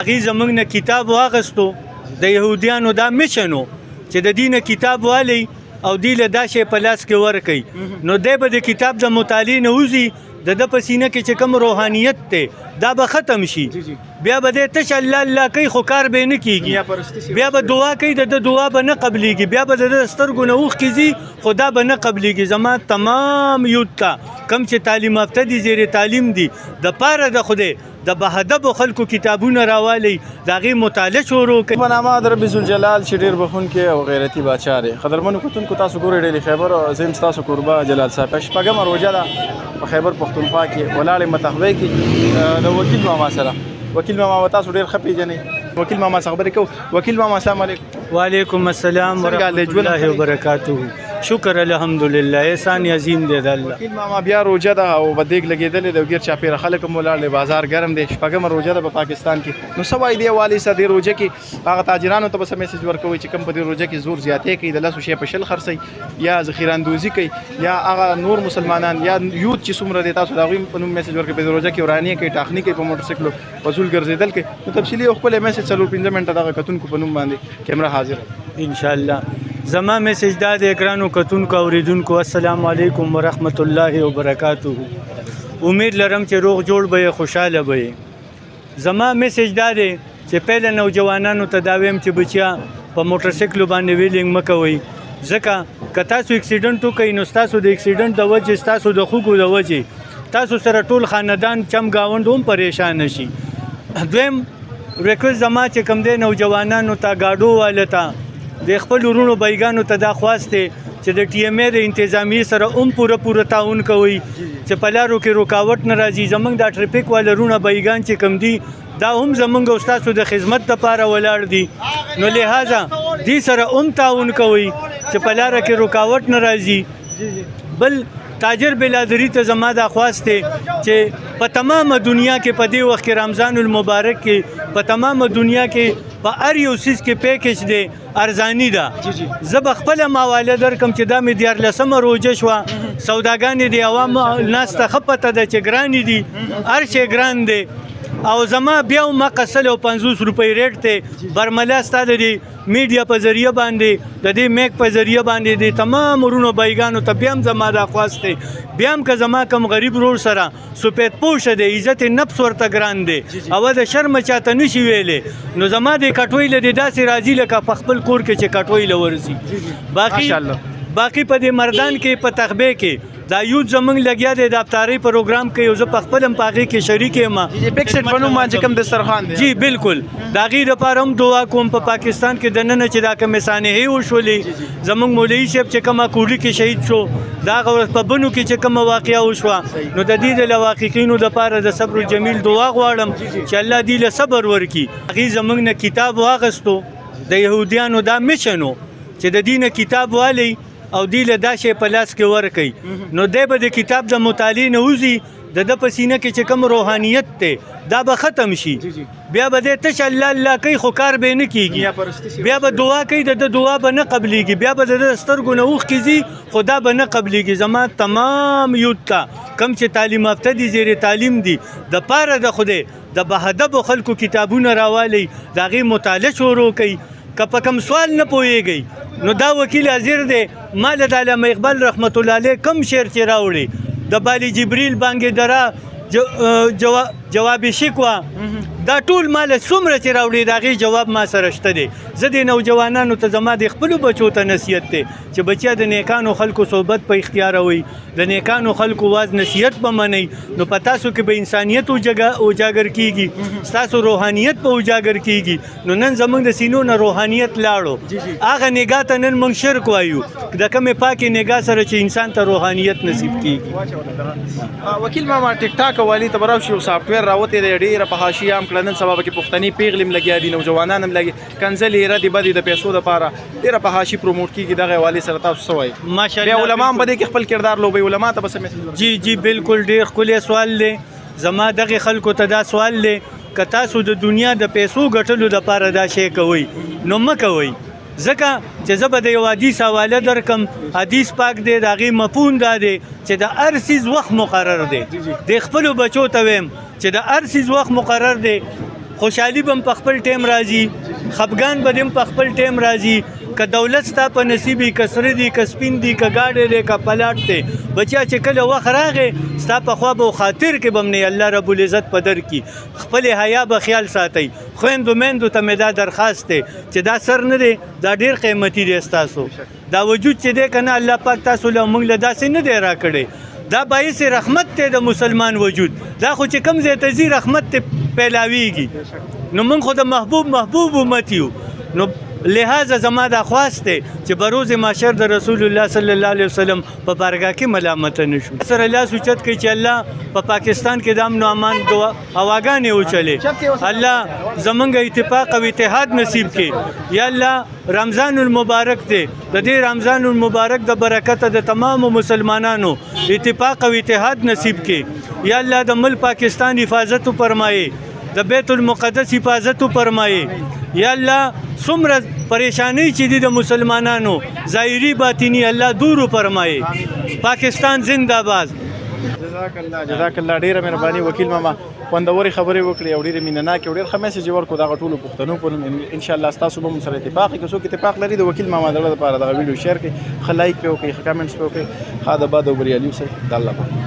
هغې زموږ نه کتاب واخیستو د یهودیانو دا میشن و چې د دې نه کتاب والی او دی له دا شی په لاس کې ورکوي نو دی به د کتاب د مطالعې نه وځي د ده په سینه کې چې کوم روحانیت دی دا به ختم شي بیا به دی تش الله الله کوي خو کار به یې نه کېږي بیا به دعا کوي د ده دعا به نه قبلیږي بیا به د ده سترګو نه اوښکې ځي خو دا به نه قبلیږي زما تمام یوت ته کوم چې تعلیم یافته دي زیر تعلیم دي د پاره د خدای د بهادبو خلکو کتابونه راوالی د هغې مطالعه شروع کوي. په نامه د رب ذوالجلال چې ډېر بخښونکی او غیرتي بادشاه دی. قدرمنو کتونکو تاسو ګورئ ډیلی خیبر او زه یم ستاسو کوربه جلال صاحب. شپږمه روژه ده په خیبر پښتونخوا کې ولاړ یم متخوی کې د وکیل ماما سره. وکیل ماما تاسو ډېر ښه پېژنئ. وکیل ماما څخه خبرې کوو. وکیل ماما السلام علیکم. وعلیکم السلام ورحمت الله وبرکاته. شکر الحمدلله احسان عظیم دی د الله. وکیل ماما بیا روژه ده او به دیګ لګېدلې ده او ګیر چاپېره خلک هم ولاړ دی بازار ګرم دی. شپږمه روژه ده په پاکستان کې. نو څه وایي دې حوالې سره دې روژه کې هغه تاجرانو ته به څه میسج ورکوئ چې کوم په دې روژه کې زور زیاتې کوي د لسو شی په شل خرڅوي یا ذخیره اندوزي کوي یا هغه نور مسلمانان یا یوت چې څومره دی تاسو د هغوی په نوم میسج ورکوئ په دې روژه کې ورانې کوي ټاکنې کوي په موټرسایکلو په زول ګرځېدل کوي. نو تفصیلي یو ښکلی میسج 4-5 منټه دغه کتونکو په نوم باندې کیمره حاضر انشاءالله. زما میسج دا د ګرانو کتونکو اوریدونکو السلام علیکم ورحمت الله وبرکاته. امید لرم چې روغ جوړ به خوشحاله به. زما میسج دا دی چې پهله نوجوانانو ته دا ویم چې بچیا په موټرسایکلو باندې ویلینګ مه کوئ ځکه که تاسو اکسیډنټ وکړئ نو ستاسو د اکسیډنټ د وجې ستاسو د خوږو د وجې تاسو سره ټول خاندان چم گاوند هم پریشان شي. دویم ریکوست زما چې کوم دی نوجوانانو ته ګاډو والا ته د خپل ورونو بایګانو ته دا خواست دی چې د ټي ایم ای د انتظامیې سره هم پوره تعاون کوئ چې په لارو کې رکاوټ نه راځي. زموږ دا ټریفک والا رونه بایګان چې کوم دي دا هم زموږ او ستاسو د خدمت دپاره ولاړ دي نو لہذا دې سره هم تعاون کوئ چې په لاره کې رکاوټ نه راځي. بل تاجر بلادری ته زما دا خواست دی چې په تمامه دنیا کې په دې وخت کې رمضان المبارک کې په تمامه دنیا کې په هر یو څیز کې پیکج دی ارزاني ده. زه به خپله مواله درکم چې دا مې 14مه روژه شوه سوداګانې د عوام ناس ته ښه پته ده چې ګرانې دي هر شی ګران دی او زما بیا هم حقه 150 روپۍ ریټ دی. برملا ستا د دې میډیا په ذریعه باندې د دې میک په ذریعه باندې د تمام ورونو بایګانو ته بیا هم زما دا خواست دی بیا هم که زما کم غریب رور سره سپید پوشه دی عزت نفس ورته ګران دی او د شرمه چاته نشي ویلی نو زما د کټوۍ له دې داسې راځي لکه په خپل کور کې چې کټوۍ له ورځي. باقي په دې مردان کې په تخبې کې دا یوت زمونږ لګیا دی د افطارۍ پروګرام کوي او زه په خپل هم په هغې کې شریک یم. بیک سیټ په نوم باندې کوم دسترخوان دی جی بالکل د هغې دپاره هم دعا کوم په پاکستان کې دننه چې دا کومې سانحې وشولې زمونږ مولوي صاحب چې کومه کوډي کې شهید شو د هغه ورځ په بنو کې چې کومه واقعه وشوه نو د دې د لواقعینو دپاره د صبر جمیل دعا غواړم چې الله دې له صبر ورکړي. هغې زمونږ نه کتاب واخیستو د یهودیانو دا میشن و چې د دې نه کتاب والی او دی له دا شی په لاس کې ورکوي نو دی به د کتاب د مطالعې نه وځي د ده په سینه کې چې کوم روحانیت دی دا به ختم شي بیا به دی تش الله الله کوي خو کار به یې نه کېږي بیا به دعا کوي د ده دعا به نه قبلیږي بیا به د ده سترګو نه اوښکې ځي خو دا به نه قبلیږي. زما تمام یوت ته کوم چې تعلیم یافته دي زیر تعلیم دي د پاره د خدای د بهادبو خلکو کتابونه راوالی د هغې مطالعه شروع کوي. که په کوم سوال نه پوهېږئ نو دا وکیل حاضر دی ما له د علامه اقبال رحمت الله علیه کم شعر چې راوړي د بالی جبریل بانګې دره جواب شکوه دا ټول مال څومره چې راوړي د هغې جواب ما سره شته دی. زه د نوجوانانو ته زما د خپلو بچو ته نصیحت دی چې بچیا د نیکانو خلکو صحبت په اختیاروئ د نیکانو خلکو واز نصیحت به منئ نو په تاسو کې به انسانیت اجاګر کیږي ستاسو روحانیت به اجاګر کیږي. نو نن زموږ د سینو نه روحانیت لاړو هغه نگاه ته نن موږ شرک وایو د کومې پاکې نگاه سره چې انسان ته روحانیت نصیب کیږي. وکیل ماما ټیک ټاک والی ته به راشي یو سافټویر راوتی دی ډېره په حاشیه هم کړه نن سبا پکې پښتني پیغلې هم لګیا دي نوجوانان هم لګي کنځلې ردې بدې د پیسو دپاره ډېره په حاشي پروموټ کېږي دغه حوالې سره تاسو څه وایي ماشاءالله بیا علما هم په دې کې خپل کردار لوبوي علما ته به څه میسج جی جی بالکل ډېر ښکلی سوال دی زما دغې خلکو ته دا سوال دی که تاسو د دنیا د پیسو ګټلو دپاره دا شی کوئ نو مه کوئ ځکه چې زه به د یو حدیث حواله درکم حدیث پاک دی د هغې مفهوم دا دی چې د هر څیز وخت مقرر دی د خپلو بچو ته ویم چې د هر څیز وخت مقرر دی خوشحالي به په خپل ټیم راځي، خفګان به هم په خپل ټیم راځي. که دولت ستا په نصیب وي، که سره دي، که سپین دي، که ګاډی دی، که پلاټ دی، بچیا چې کله وخت راغی ستا په خوا به خاطر کې به هم نه الله رب العزت په در کې خپلې حیا به خیال ساتئ. خویندو میندو ته مې دا درخواست دی چې دا سر نه دی، دا ډېر قیمتي دی ستاسو. دا وجود چې دی که نه الله پاک تاسو له موږ له داسې نه دی راکړی. دا باعث رحمت دی د مسلمان وجود. دا خو چې کوم ځای ته ځي رحمت ته پیلاویږي. نو موږ خو د محبوب امت یو. نو لہذا زما دا خواست دی چې بروز محشر د رسول الله صلی الله علیه وسلم په بارګاه کې ملامت نه شو. سره الله سوچت کوي چې الله په پاکستان کې د امن او امان هواګانې وچلې. الله زمونږ اتفاق او اتحاد نصیب کړي. یا الله رمضان المبارک دی، د دې رمضان المبارک د برکت د تمام مسلمانانو اتفاق او اتحاد نصیب کړي. یا الله د ملک پاکستان حفاظت فرمایي، د بیت المقدس حفاظت فرمایي. یا الله څومره پریشانی چې دي د مسلمانانو ظاهري باطنی الله دور فرمایي. پاکستان زنده باد. جزاک الله ډیره مهرباني وکیل ماما، خوندورې خبرې وکړې او ډېرې مینهناکې او ډېر ښه میسج یې ورکړو دغه ټولو پښتنو په انشاءالله ستاسو به مو سره اتفاق وي. که څوک اتفاق لري د وکیل ماما دغه لپاره دغه ویډیو شیر کړئ، ښه لایک پرې وکړئ، ښه کمنټس پرې وکړئ. ښه د باد او بریالي اوسئ. د الله په